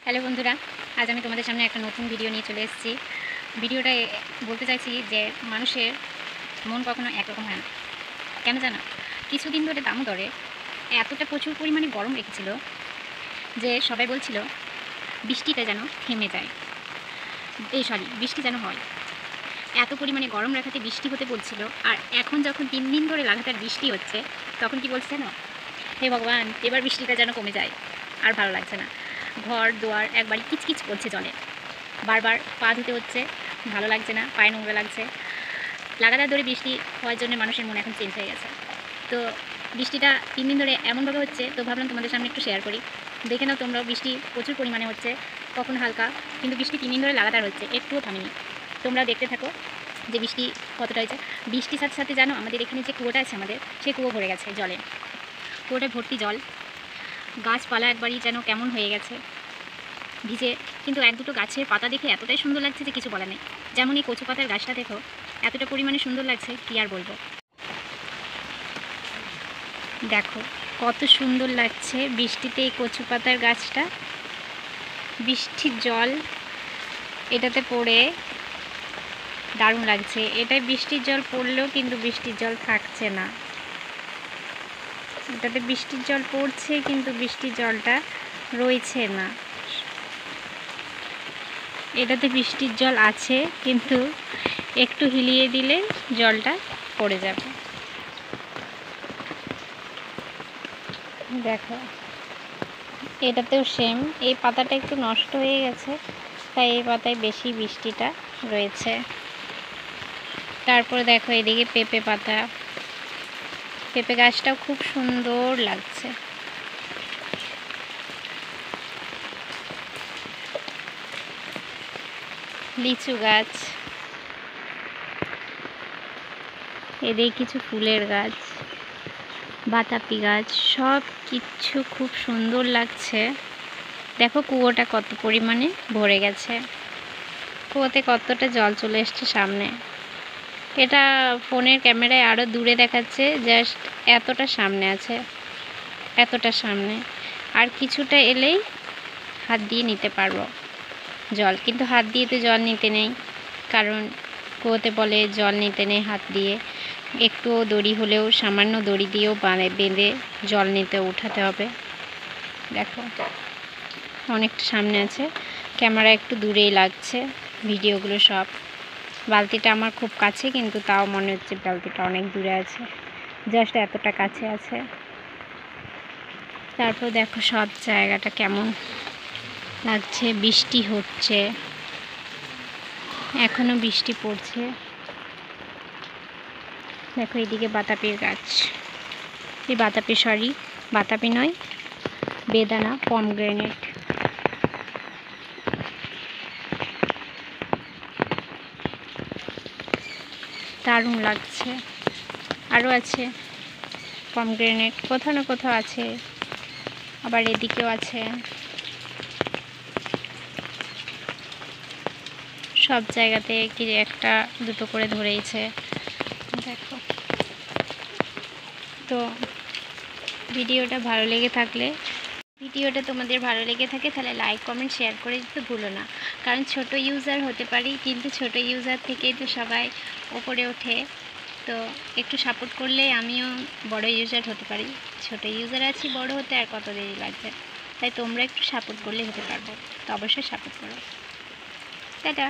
Hello বন্ধুরা, আজ আমি তোমাদের সামনে একটা নতুন ভিডিও নিয়ে চলে এসেছি। ভিডিওটায় বলতে চাইছি যে মানুষের মন কখনো একরকম হয় না। কেন জানো? কিছুদিন ধরে দামোদরে এতটা প্রচুর পরিমাণে গরম রেখেছিল যে সবাই বলছিল বৃষ্টিটা যেন থেমে যায়, বৃষ্টি যেন হয়। এত পরিমাণে গরম রাখাতে বৃষ্টি হতে বলছিল, আর এখন যখন 3 দিন ধরে লাগাতার বৃষ্টি হচ্ছে তখন কি বলছে না, হে ভগবান, এবার বৃষ্টিটা যেন কমে যায়, আর ভালো লাগছে না। ঘর দুয়ার একবারই কিচকিচ করছে জলে, বারবার পা ধুতে হচ্ছে, ভালো লাগছে না, পায়ে নোংরা লাগছে। লাগাতার ধরে বৃষ্টি হওয়ার জন্য মানুষের মন এখন চেঞ্জ হয়ে গেছে। তো বৃষ্টিটা 3 দিন ধরে এমনভাবে হচ্ছে, তো ভাবলাম তোমাদের সামনে একটু শেয়ার করি। দেখে নাও তোমরাও, বৃষ্টি প্রচুর পরিমাণে হচ্ছে, কখন হালকা, কিন্তু বৃষ্টি 3 দিন ধরে লাগাতার হচ্ছে, একটুও থামেনি। তোমরা দেখতে থাকো যে বৃষ্টি কতটা হয়েছে। বৃষ্টির সাথে সাথে জানো, আমাদের এখানে যে কুয়োটা আছে আমাদের, সেই কুয়ো ভরে গেছে জলে। কুয়োটা ভর্তি জল, গাছপালা একবারই যেন কেমন হয়ে গেছে ভিজে। কিন্তু এক দুটো গাছের পাতা দেখে এতটাই সুন্দর লাগছে যে কিছু বলা নেই। যেমন এই কচু পাতার গাছটা দেখো, এতটা পরিমাণে সুন্দর লাগছে, কী আর বলবো। দেখো কত সুন্দর লাগছে বৃষ্টিতে এই কচু পাতার গাছটা। বৃষ্টির জল এটাতে পড়ে দারুণ লাগছে। এটাই বৃষ্টির জল পড়লেও কিন্তু বৃষ্টির জল থাকছে না, এটাতে বৃষ্টির জল পড়ছে কিন্তু বৃষ্টির জলটা রয়েছে না। এটাতে বৃষ্টির জল আছে কিন্তু একটু হিলিয়ে দিলে জলটা পড়ে যাবে। দেখো এটাতেও সেম, এই পাতাটা একটু নষ্ট হয়ে গেছে, তাই এই পাতায় বেশি বৃষ্টিটা রয়েছে। তারপরে দেখো এদিকে পেঁপে পাতা, পেঁপে গাছটাও খুব সুন্দর লাগছে। লিচু গাছ, এদিকে কিছু ফুলের গাছ, বাতাবি গাছ, সব কিছু খুব সুন্দর লাগছে। দেখো কুয়োটা কত পরিমাণে ভরে গেছে, কুয়োতে কতটা জল চলে এসছে সামনে। এটা ফোনের ক্যামেরায় আরও দূরে দেখাচ্ছে, জাস্ট এতটা সামনে আছে, এতটা সামনে। আর কিছুটা এলেই হাত দিয়ে নিতে পারবো জল, কিন্তু হাত দিয়ে তো জল নিতে নেই, কারণ কুয়োতে বলে জল নিতে নেই হাত দিয়ে, একটুও দড়ি হলেও সামান্য দড়ি দিয়েও বেঁধে জল নিতে উঠাতে হবে। দেখো অনেকটা সামনে আছে, ক্যামেরা একটু দূরেই লাগছে ভিডিওগুলো সব। বালতিটা আমার খুব কাছে, কিন্তু তাও মনে হচ্ছে বালতিটা অনেক দূরে আছে, জাস্ট এতটা কাছে আছে। তারপর দেখো সব জায়গাটা কেমন লাগছে, বৃষ্টি হচ্ছে, এখনো বৃষ্টি পড়ছে। দেখো এদিকে বাতাবির গাছ, এই বাতাবি নয়, বেদানা, পমগ্রেনেট। দারুণ লাগছে। আরও আছে পমগ্রেনেট, কোথাও না কোথাও আছে, আবার এদিকেও আছে। সব জায়গাতে কি একটা দুটো করে ধরেইছে। দেখো তো ভিডিওটা ভালো লেগে থাকলে, ভিডিওটা তোমাদের ভালো লেগে থাকে তাহলে লাইক কমেন্ট শেয়ার করে দিতে ভুলো না। কারণ ছোট ইউজার হতে পারি, কিন্তু ছোট ইউজার থেকেই তো সবাই ওপরে ওঠে। তো একটু সাপোর্ট করলে আমিও বড় ইউজার হতে পারি। ছোট ইউজার আছি, বড় হতে আর কত দেরি লাগবে। তাই তোমরা একটু সাপোর্ট করলে হতে পারবো, তো অবশ্যই সাপোর্ট করো। টাটা।